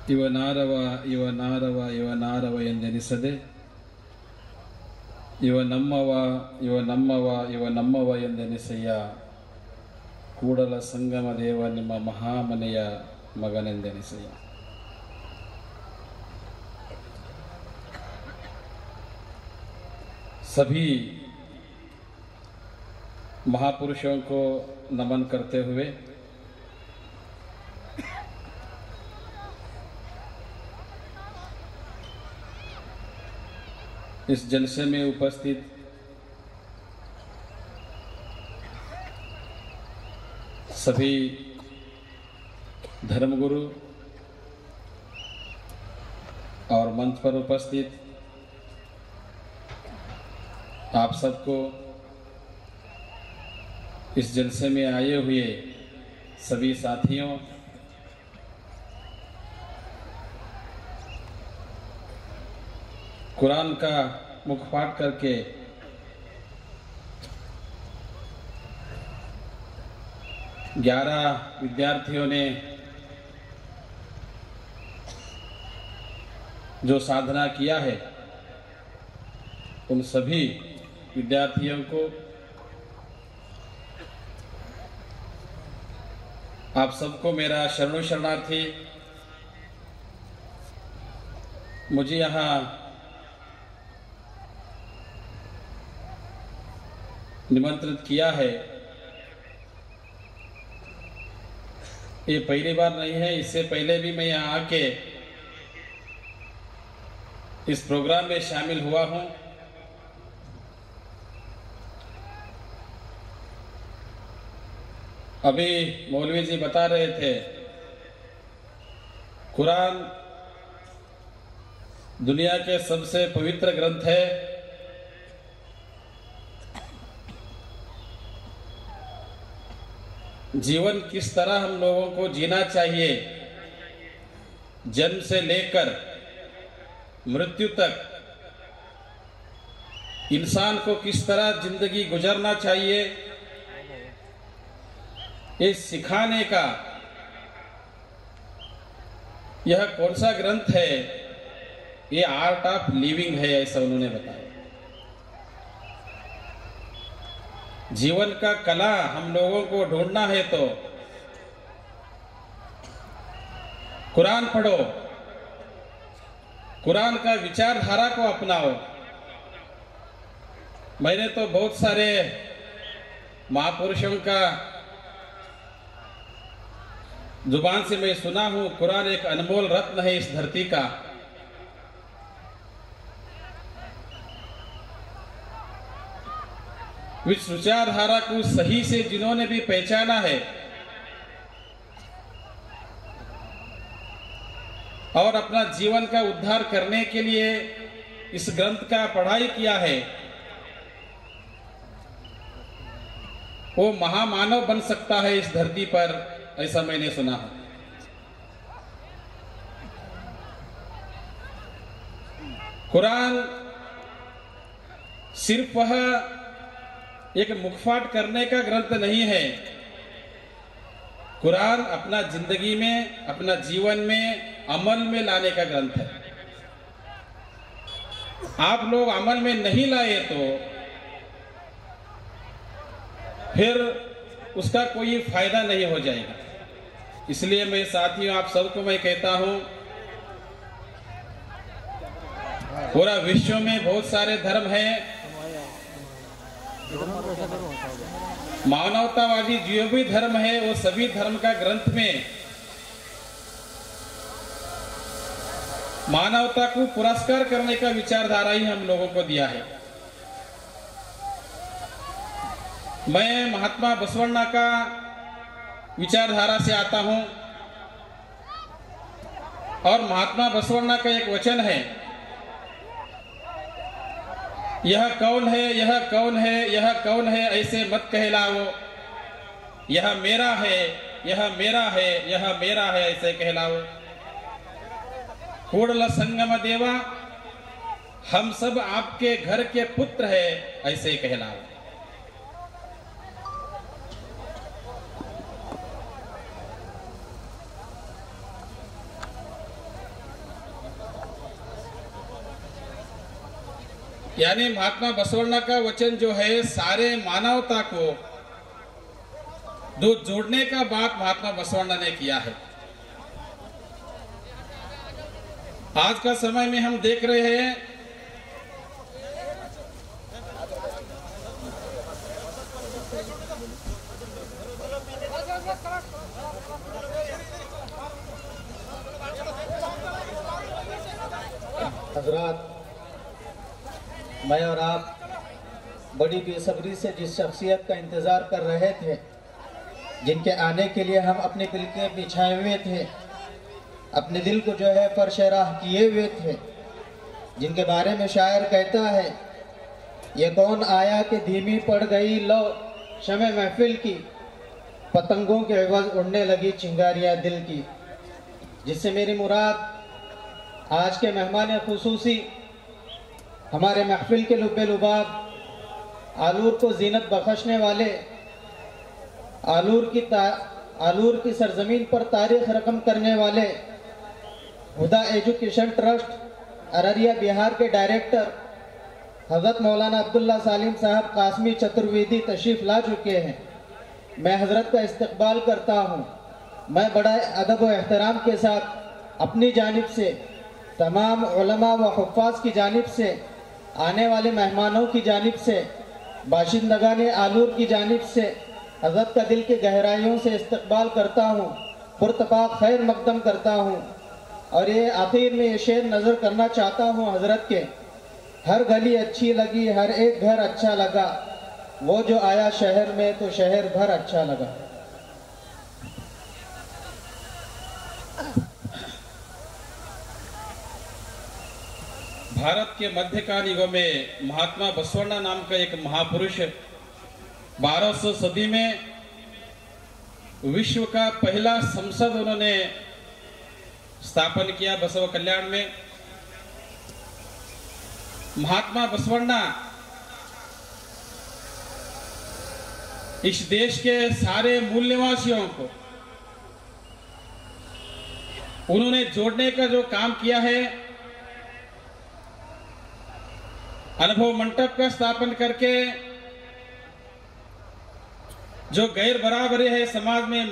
ಇವ ನಾರವ ಇವ ನಾರವ ಇವ ನಾರವ ಎಂದೆನಿಸದೆ ಇವ ನಮ್ಮವ ಇವ ನಮ್ಮವ ಇವ ನಮ್ಮವ ಎಂದೆನಿಸಯ್ಯ. ಕೂಡಲ ಸಂಗಮ ದೇವ ನಿಮ್ಮ ಮಹಾಮನೆಯ ಮಗನೆಂದೆನಿಸಯ್ಯ. सभी महापुरुषों को नमन करते हुए इस जलसे में उपस्थित सभी धर्मगुरु और मंच पर उपस्थित आप सबको, इस जलसे में आए हुए सभी साथियों, कुरान का मुखपाठ करके ग्यारह विद्यार्थियों ने जो साधना किया है, उन सभी विद्यार्थियों को आप सबको मेरा शरणु शरणार्थी। मुझे यहाँ निमंत्रित किया है, ये पहली बार नहीं है। इससे पहले भी मैं यहाँ आके इस प्रोग्राम में शामिल हुआ हूँ। अभी मौलवी जी बता रहे थे, कुरान दुनिया के सबसे पवित्र ग्रंथ है। जीवन किस तरह हम लोगों को जीना चाहिए, जन्म से लेकर मृत्यु तक इंसान को किस तरह जिंदगी गुजरना चाहिए, ये सिखाने का यह कौन सा ग्रंथ है? ये आर्ट ऑफ लिविंग है, ऐसा उन्होंने बताया। जीवन का कला हम लोगों को ढूंढना है तो कुरान पढ़ो, कुरान का विचारधारा को अपनाओ। मैंने तो बहुत सारे महापुरुषों का जुबान से मैं सुना हूं, कुरान एक अनमोल रत्न है इस धरती का। इस विचारधारा को सही से जिन्होंने भी पहचाना है और अपना जीवन का उद्धार करने के लिए इस ग्रंथ का पढ़ाई किया है, वो महामानव बन सकता है इस धरती पर, ऐसा मैंने सुना है। कुरान सिर्फ वह एक मुखपाठ करने का ग्रंथ नहीं है। कुरान अपना जिंदगी में, अपना जीवन में अमल में लाने का ग्रंथ है। आप लोग अमल में नहीं लाए तो फिर उसका कोई फायदा नहीं हो जाएगा। इसलिए मैं साथियों, आप सबको मैं कहता हूं, पूरा विश्व में बहुत सारे धर्म हैं। मानवतावादी जो भी धर्म है, वो सभी धर्म का ग्रंथ में मानवता को पुरस्कार करने का विचारधारा ही हम लोगों को दिया है। मैं महात्मा बसवण्णा का विचारधारा से आता हूं और महात्मा बसवण्णा का एक वचन है, यह कौन है, यह कौन है, यह कौन है, ऐसे मत कहलाओ। यह मेरा है, यह मेरा है, यह मेरा है, ऐसे कहलाओ। कूड़ल संगम देवा, हम सब आपके घर के पुत्र है, ऐसे कहलाओ। यानी महात्मा बसवण्णा का वचन जो है सारे मानवता को दो जोड़ने का बात महात्मा बसवण्णा ने किया है। आज का समय में हम देख रहे हैं हजरात, मैं और आप बड़ी बेसब्री से जिस शख्सियत का इंतज़ार कर रहे थे, जिनके आने के लिए हम अपने दिल के बिछाए हुए थे, अपने दिल को जो है फरशराह किए हुए थे, जिनके बारे में शायर कहता है, ये कौन आया कि धीमी पड़ गई लो शमे महफिल की, पतंगों के एवज उड़ने लगी चिंगारियाँ दिल की। जिससे मेरी मुराद आज के मेहमान खुसूसी हमारे महफिल के लुब्बे लुबाब, आलूर को जीनत बख्शने वाले, आलूर की सरजमीन पर तारीख रकम करने वाले हुदा एजुकेशन ट्रस्ट अररिया बिहार के डायरेक्टर हज़रत मौलाना अब्दुल्ला सालिम साहब कासमी चतुर्वेदी तशरीफ़ ला चुके हैं। मैं हज़रत का इस्तकबाल करता हूँ। मैं बड़ा अदब व एहतराम के साथ अपनी जानिब से, तमाम उलमा व हुफ़्फ़ाज़ की जानिब से, आने वाले मेहमानों की जानिब से, बाशिंदगान आलूर की जानिब से हज़रत का दिल की गहराइयों से इस्तकबाल करता हूँ, पुरतफाक खैर मकदम करता हूँ। और ये आखिर में ये शेर नज़र करना चाहता हूँ हज़रत के, हर गली अच्छी लगी, हर एक घर अच्छा लगा, वो जो आया शहर में तो शहर भर अच्छा लगा। भारत के मध्यकाल युग में महात्मा बसवण्णा नाम का एक महापुरुष 1200 सदी में विश्व का पहला संसद उन्होंने स्थापन किया बसव कल्याण में। महात्मा बसवण्णा इस देश के सारे मूल निवासियों को उन्होंने जोड़ने का जो काम किया है, अनुभव मंडप का स्थापन करके जो गैर बराबरी है समाज में,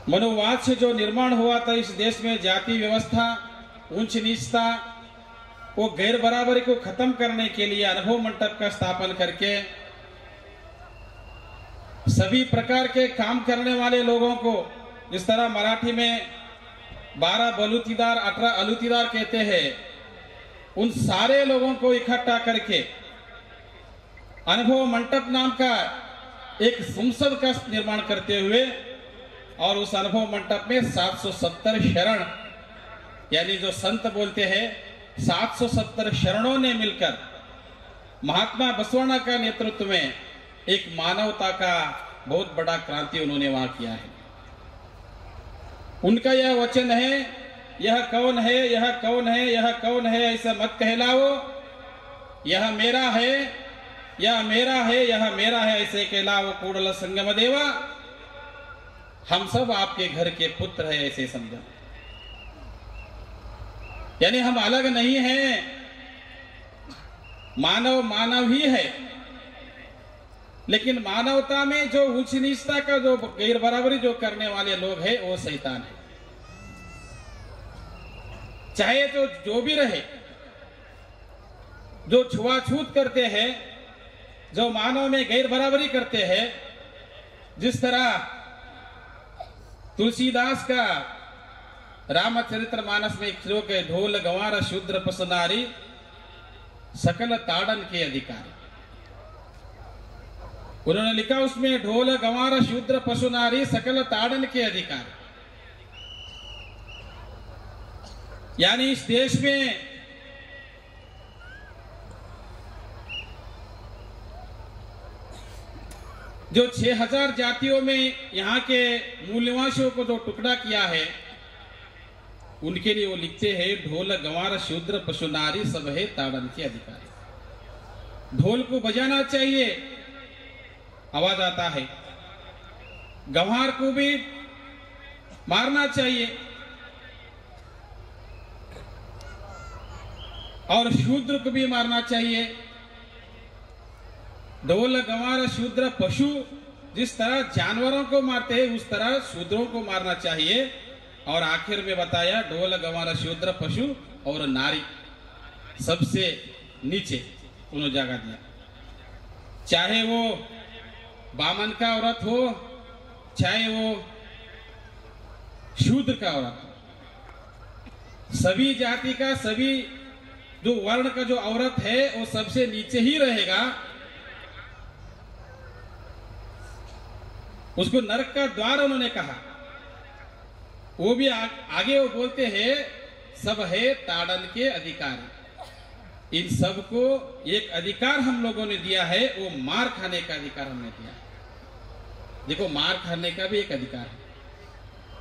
मनोवाद से जो निर्माण हुआ था इस देश में, जाति व्यवस्था, ऊंच नीचता, वो गैर बराबरी को खत्म करने के लिए अनुभव मंडप का स्थापन करके सभी प्रकार के काम करने वाले लोगों को, जिस तरह मराठी में 12 बलूतीदार 18 अलूतीदार कहते हैं, उन सारे लोगों को इकट्ठा करके अनुभव मंडप नाम का एक संसद का निर्माण करते हुए, और उस अनुभव मंडप में 770 शरण, यानी जो संत बोलते हैं 770 शरणों ने मिलकर महात्मा बसवण्णा का नेतृत्व में एक मानवता का बहुत बड़ा क्रांति उन्होंने वहां किया है। उनका यह वचन है, यह कौन है, यह कौन है, यह कौन है, ऐसा मत कहलाओ, यह मेरा है, यह मेरा है, यह मेरा है, ऐसे कहलाओ कूड़ल संगम देवा, हम सब आपके घर के पुत्र है, ऐसे समझो। यानी हम अलग नहीं हैं, मानव मानव ही है, लेकिन मानवता में जो उच्च नीचता का जो गैर बराबरी जो करने वाले लोग हैं वो शैतान है। चाहे तो जो भी रहे, जो छुआछूत करते हैं, जो मानव में गैर बराबरी करते हैं, जिस तरह तुलसीदास का रामचरितमानस में एक श्लोक है, ढोल गंवार शूद्र पसनारी सकल ताड़न के अधिकारी। उन्होंने लिखा उसमें, ढोल गंवार शूद्र पशुनारी सकल ताड़न के अधिकारी। यानी इस देश में जो 6000 जातियों में यहाँ के मूल निवासियों को जो टुकड़ा किया है, उनके लिए वो लिखते हैं, ढोल गंवार शूद्र पशुनारी सब है ताड़न के अधिकारी। ढोल को बजाना चाहिए, आवाज आता है, गंवार को भी मारना चाहिए, और शूद्र को भी मारना चाहिए। ढोल गंवार शूद्र पशु जिस तरह जानवरों को मारते हैं उस तरह शूद्रों को मारना चाहिए। और आखिर में बताया ढोल गंवार शूद्र पशु और नारी सबसे नीचे उन्होंने जगह दिया, चाहे वो बामन का औरत हो चाहे वो शूद्र का औरत हो, सभी जाति का सभी जो वर्ण का जो औरत है वो सबसे नीचे ही रहेगा। उसको नरक का द्वार उन्होंने कहा। वो भी आगे वो बोलते हैं सब है ताड़न के अधिकारी। इन सबको एक अधिकार हम लोगों ने दिया है, वो मार खाने का अधिकार हमने दिया है। देखो मार खाने का भी एक अधिकार है,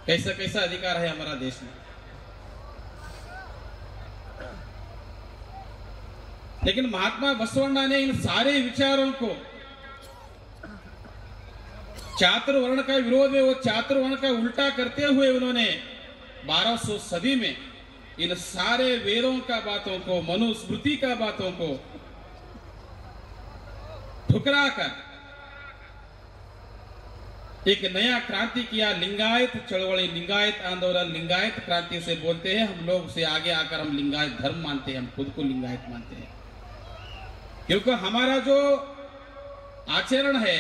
कैसा कैसा अधिकार है हमारा देश में। लेकिन महात्मा बसवण्णा ने इन सारे विचारों को चातुर्वर्ण का विरोध में वो चातुर्वर्ण का उल्टा करते हुए उन्होंने 1200 सदी में इन सारे वेदों का बातों को मनुस्मृति का बातों को ठुकरा कर एक नया क्रांति किया। लिंगायत चळवळी, लिंगायत आंदोलन, लिंगायत क्रांति से बोलते हैं हम लोग से आगे आकर हम लिंगायत धर्म मानते हैं, हम खुद को लिंगायत मानते हैं। क्योंकि हमारा जो आचरण है,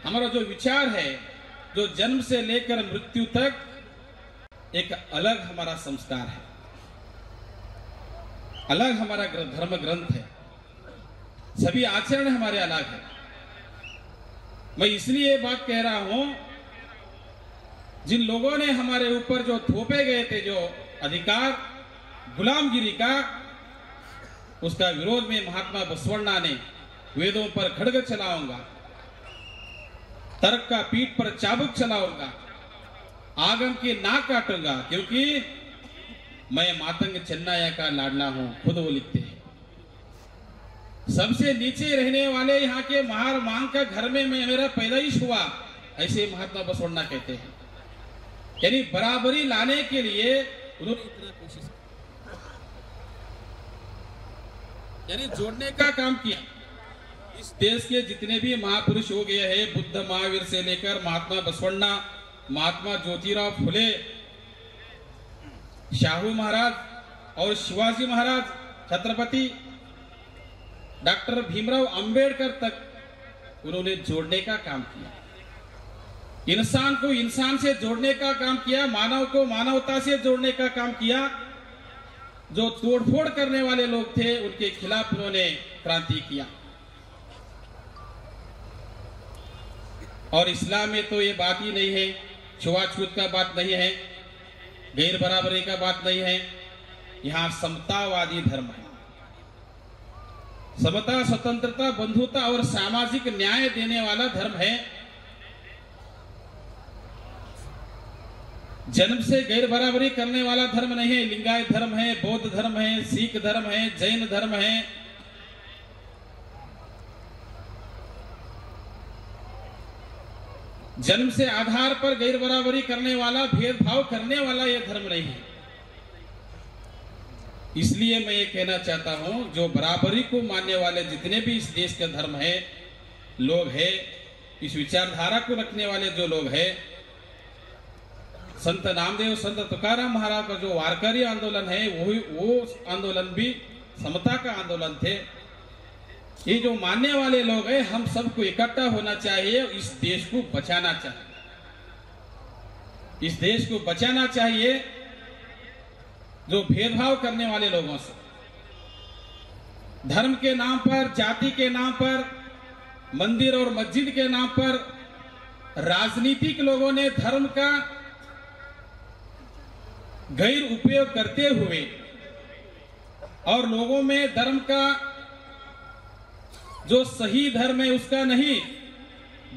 हमारा जो विचार है, जो जन्म से लेकर मृत्यु तक एक अलग हमारा संस्कार है, अलग हमारा धर्म ग्रंथ है, सभी आचरण हमारे अलग है। मैं इसलिए ये बात कह रहा हूं, जिन लोगों ने हमारे ऊपर जो थोपे गए थे जो अधिकार गुलामगिरी का, उसका विरोध में महात्मा बसवण्णा ने वेदों पर खड्ग चलाऊंगा, तर्क का पीठ पर चाबुक चलाऊंगा, आगम की नाक काटूंगा, क्योंकि मैं मातंग चन्नाया का लाडला हूं, खुद वो लिखते हैं। सबसे नीचे रहने वाले यहाँ के महार मांग का घर में मैं मेरा पैदाइश हुआ, ऐसे महात्मा बसवण्णा कहते हैं। यानी बराबरी लाने के लिए उन्होंने इतना कोशिश, यानी जोड़ने का काम किया। इस देश के जितने भी महापुरुष हो गए हैं, बुद्ध महावीर से लेकर महात्मा बसवण्णा, महात्मा ज्योतिराव फुले, शाहू महाराज और शिवाजी महाराज, छत्रपति डॉक्टर भीमराव अंबेडकर तक उन्होंने जोड़ने का काम किया। इंसान को इंसान से जोड़ने का काम किया, मानव को मानवता से जोड़ने का काम किया। जो तोड़फोड़ करने वाले लोग थे उनके खिलाफ उन्होंने क्रांति किया। और इस्लाम में तो ये बात ही नहीं है, छुआछूत का बात नहीं है, गैर बराबरी का बात नहीं है। यहां समतावादी धर्म है। समता, स्वतंत्रता, बंधुता और सामाजिक न्याय देने वाला धर्म है। जन्म से गैर बराबरी करने वाला धर्म नहीं है। लिंगायत धर्म है, बौद्ध धर्म है, सिख धर्म है, जैन धर्म है। जन्म से आधार पर गैर बराबरी करने वाला, भेदभाव करने वाला यह धर्म नहीं है। इसलिए मैं ये कहना चाहता हूं, जो बराबरी को मानने वाले जितने भी इस देश के धर्म है लोग हैं, इस विचारधारा को रखने वाले जो लोग हैं, संत नामदेव, संत तुकाराम महाराज का जो वारकरी आंदोलन है, वो आंदोलन भी समता का आंदोलन थे। ये जो मानने वाले लोग हैं, हम सबको इकट्ठा होना चाहिए, इस देश को बचाना चाहिए। इस देश को बचाना चाहिए जो भेदभाव करने वाले लोगों से। धर्म के नाम पर, जाति के नाम पर, मंदिर और मस्जिद के नाम पर राजनीतिक लोगों ने धर्म का गैर उपयोग करते हुए और लोगों में धर्म का जो सही धर्म है उसका नहीं,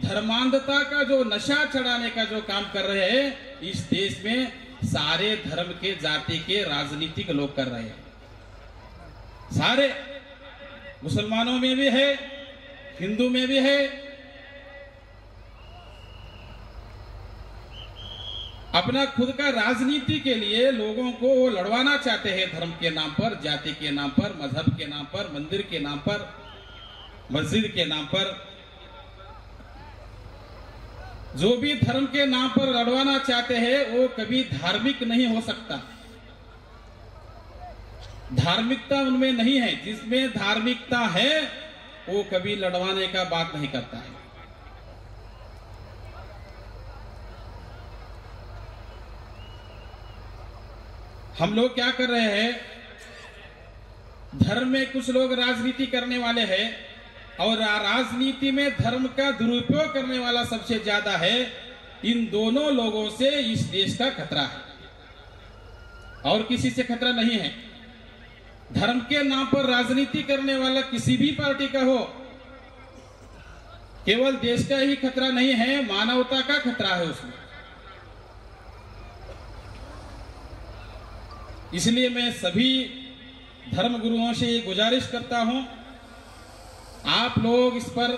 धर्मांधता का जो नशा चढ़ाने का जो काम कर रहे हैं, इस देश में सारे धर्म के, जाति के राजनीतिक लोग कर रहे हैं। सारे मुसलमानों में भी है, हिंदू में भी है। अपना खुद का राजनीति के लिए लोगों को वो लड़वाना चाहते हैं, धर्म के नाम पर, जाति के नाम पर, मजहब के नाम पर, मंदिर के नाम पर, मस्जिद के नाम पर। जो भी धर्म के नाम पर लड़वाना चाहते हैं वो कभी धार्मिक नहीं हो सकता। धार्मिकता उनमें नहीं है। जिसमें धार्मिकता है वो कभी लड़वाने का बात नहीं करता है। हम लोग क्या कर रहे हैं, धर्म में कुछ लोग राजनीति करने वाले हैं और राजनीति में धर्म का दुरुपयोग करने वाला सबसे ज्यादा है। इन दोनों लोगों से इस देश का खतरा है और किसी से खतरा नहीं है। धर्म के नाम पर राजनीति करने वाला किसी भी पार्टी का हो, केवल देश का ही खतरा नहीं है, मानवता का खतरा है उसमें। इसलिए मैं सभी धर्म गुरुओं से ये गुजारिश करता हूं, आप लोग इस पर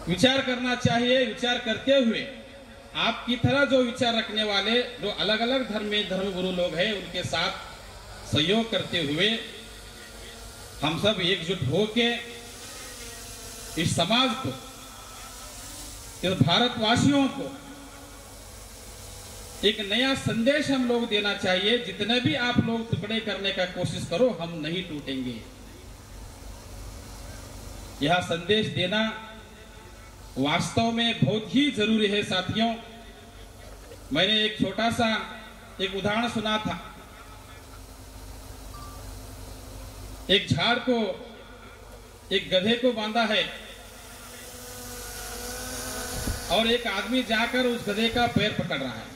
विचार करना चाहिए। विचार करते हुए आपकी तरह जो विचार रखने वाले जो अलग अलग धर्म में धर्म गुरु लोग हैं उनके साथ सहयोग करते हुए हम सब एकजुट होके इस समाज को, इस भारतवासियों को एक नया संदेश हम लोग देना चाहिए। जितने भी आप लोग टुकड़े करने का कोशिश करो, हम नहीं टूटेंगे। यह संदेश देना वास्तव में बहुत ही जरूरी है साथियों। मैंने एक छोटा सा एक उदाहरण सुना था। एक झाड़ को एक गधे को बांधा है और एक आदमी जाकर उस गधे का पैर पकड़ रहा है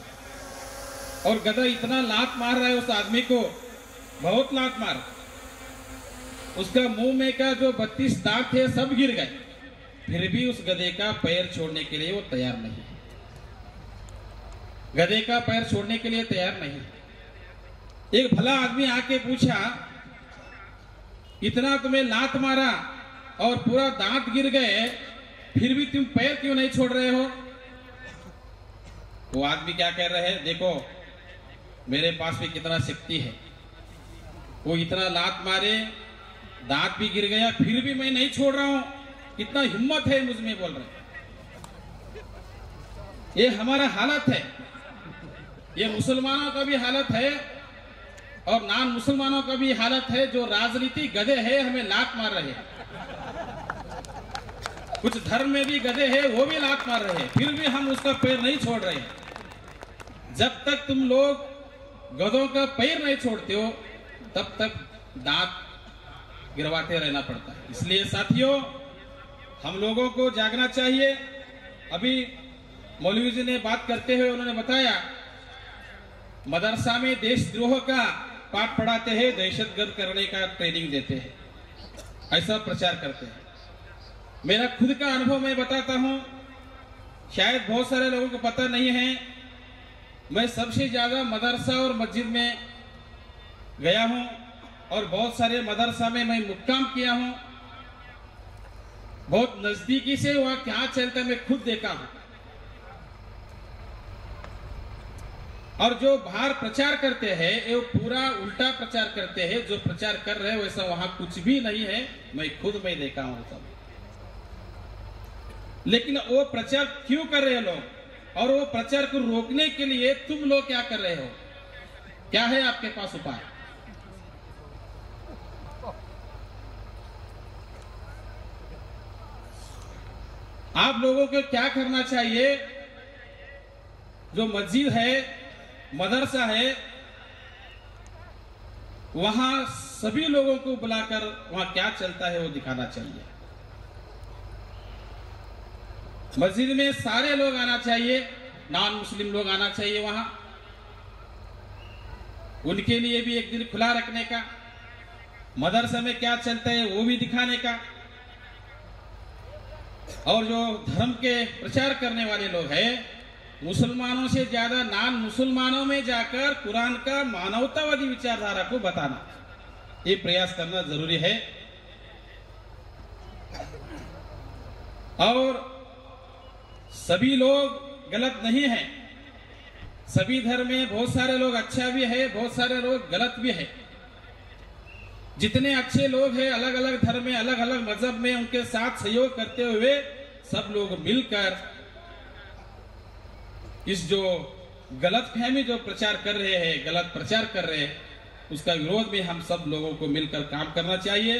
और गधा इतना लात मार रहा है उस आदमी को, बहुत लात मार। उसका मुंह में का जो 32 दांत थे सब गिर गए, फिर भी उस गधे का पैर छोड़ने के लिए वो तैयार नहीं। गधे का पैर छोड़ने के लिए तैयार नहीं। एक भला आदमी आके पूछा, इतना तुम्हें लात मारा और पूरा दांत गिर गए, फिर भी तुम पैर क्यों नहीं छोड़ रहे हो? वो आदमी क्या कह रहे हैं, देखो मेरे पास भी कितना शक्ति है। वो इतना लात मारे, दांत भी गिर गया, फिर भी मैं नहीं छोड़ रहा हूं। कितना हिम्मत है मुझ में, बोल रहे। ये हमारा हालत है, ये मुसलमानों का भी हालत है और नान मुसलमानों का भी हालत है। जो राजनीति गधे हैं हमें लात मार रहे हैं। कुछ धर्म में भी गधे हैं, वो भी लात मार रहे हैं, फिर भी हम उसका पैर नहीं छोड़ रहे हैं। जब तक तुम लोग गधों का पैर नहीं छोड़ते हो तब तक दांत गिरवाते रहना पड़ता है। इसलिए साथियों, हम लोगों को जागना चाहिए। अभी मौलवी जी ने बात करते हुए उन्होंने बताया, मदरसा में देशद्रोह का पाठ पढ़ाते हैं, दहशतगर्द करने का ट्रेनिंग देते हैं, ऐसा प्रचार करते हैं। मेरा खुद का अनुभव मैं बताता हूं, शायद बहुत सारे लोगों को पता नहीं है। मैं सबसे ज्यादा मदरसा और मस्जिद में गया हूं और बहुत सारे मदरसा में मैं मुक्काम किया हूं। बहुत नजदीकी से वहां क्या चलता है मैं खुद देखा हूं। और जो बाहर प्रचार करते हैं वो पूरा उल्टा प्रचार करते हैं। जो प्रचार कर रहे हैं वैसा वहां कुछ भी नहीं है, मैं खुद में देखा हूं सब। लेकिन वो प्रचार क्यों कर रहे हैं लोग, और वो प्रचार को रोकने के लिए तुम लोग क्या कर रहे हो? क्या है आपके पास उपाय? आप लोगों को क्या करना चाहिए? जो मस्जिद है, मदरसा है, वहां सभी लोगों को बुलाकर वहां क्या चलता है वो दिखाना चाहिए। मस्जिद में सारे लोग आना चाहिए, नॉन मुस्लिम लोग आना चाहिए वहां, उनके लिए भी एक दिन खुला रखने का, मदरसा में क्या चलता है वो भी दिखाने का। और जो धर्म के प्रचार करने वाले लोग हैं, मुसलमानों से ज्यादा नॉन मुसलमानों में जाकर कुरान का मानवतावादी विचारधारा को बताना, ये प्रयास करना जरूरी है। और सभी लोग गलत नहीं है। सभी धर्म में बहुत सारे लोग अच्छा भी है, बहुत सारे लोग गलत भी है। जितने अच्छे लोग हैं अलग अलग धर्म में, अलग अलग मजहब में, उनके साथ सहयोग करते हुए सब लोग मिलकर इस जो गलत फहमी जो प्रचार कर रहे हैं, गलत प्रचार कर रहे हैं, उसका विरोध में हम सब लोगों को मिलकर काम करना चाहिए।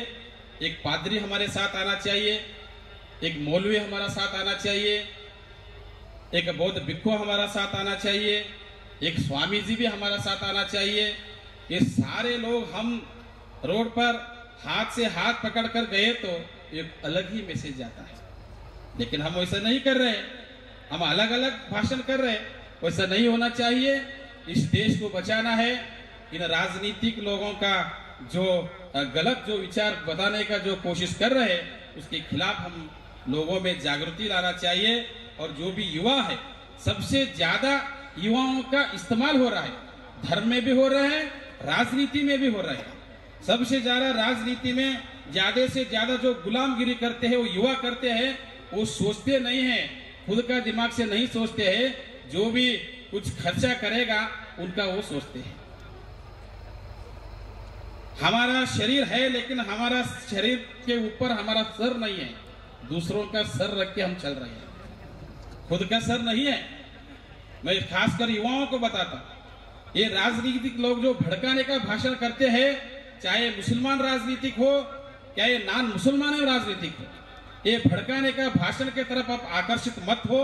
एक पादरी हमारे साथ आना चाहिए, एक मौलवी हमारा साथ आना चाहिए, एक बौद्ध भिक्खु हमारा साथ आना चाहिए, एक स्वामी जी भी हमारा साथ आना चाहिए। ये सारे लोग हम रोड पर हाथ से हाथ पकड़ कर गए तो एक अलग ही मैसेज जाता है। लेकिन हम वैसा नहीं कर रहे, हम अलग अलग भाषण कर रहे, वैसा नहीं होना चाहिए। इस देश को बचाना है। इन राजनीतिक लोगों का जो गलत जो विचार बताने का जो कोशिश कर रहे हैं, उसके खिलाफ हम लोगों में जागृति लाना चाहिए। और जो भी युवा है, सबसे ज्यादा युवाओं का इस्तेमाल हो रहा है, धर्म में भी हो रहा है, राजनीति में भी हो रहा है। सबसे ज्यादा राजनीति में ज्यादा से ज्यादा जो गुलामगिरी करते हैं वो युवा करते हैं। वो सोचते नहीं है, खुद का दिमाग से नहीं सोचते हैं, जो भी कुछ खर्चा करेगा उनका वो सोचते हैं। हमारा शरीर है, लेकिन हमारा शरीर के ऊपर हमारा सर नहीं है, दूसरों का सर रख के हम चल रहे हैं, खुद का सर नहीं है। मैं खासकर युवाओं को बताता, ये राजनीतिक लोग जो भड़काने का भाषण करते हैं, चाहे मुसलमान राजनीतिक हो, चाहे नॉन मुसलमान राजनीतिक हो, ये भड़काने का भाषण के तरफ आप आकर्षित मत हो।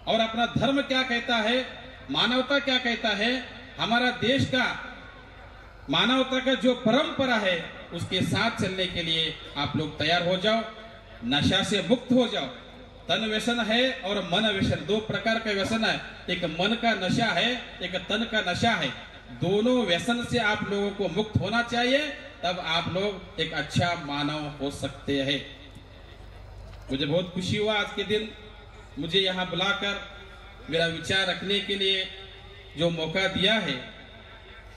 और अपना धर्म क्या कहता है, मानवता क्या कहता है, हमारा देश का मानवता का जो परंपरा है, उसके साथ चलने के लिए आप लोग तैयार हो जाओ। नशा से मुक्त हो जाओ। तन व्यसन है और मन व्यसन, दो प्रकार का व्यसन है। एक मन का नशा है, एक तन का नशा है। दोनों व्यसन से आप लोगों को मुक्त होना चाहिए, तब आप लोग एक अच्छा मानव हो सकते हैं। मुझे बहुत खुशी हुआ आज के दिन मुझे यहाँ बुलाकर मेरा विचार रखने के लिए जो मौका दिया है।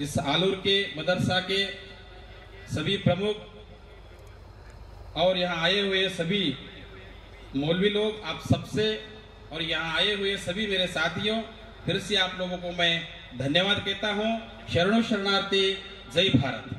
इस आलूर के मदरसा के सभी प्रमुख और यहाँ आए हुए सभी मौलवी लोग, आप सबसे, और यहाँ आए हुए सभी मेरे साथियों, फिर से आप लोगों को मैं धन्यवाद कहता हूँ। शरणों शरणार्थी, जय भारत।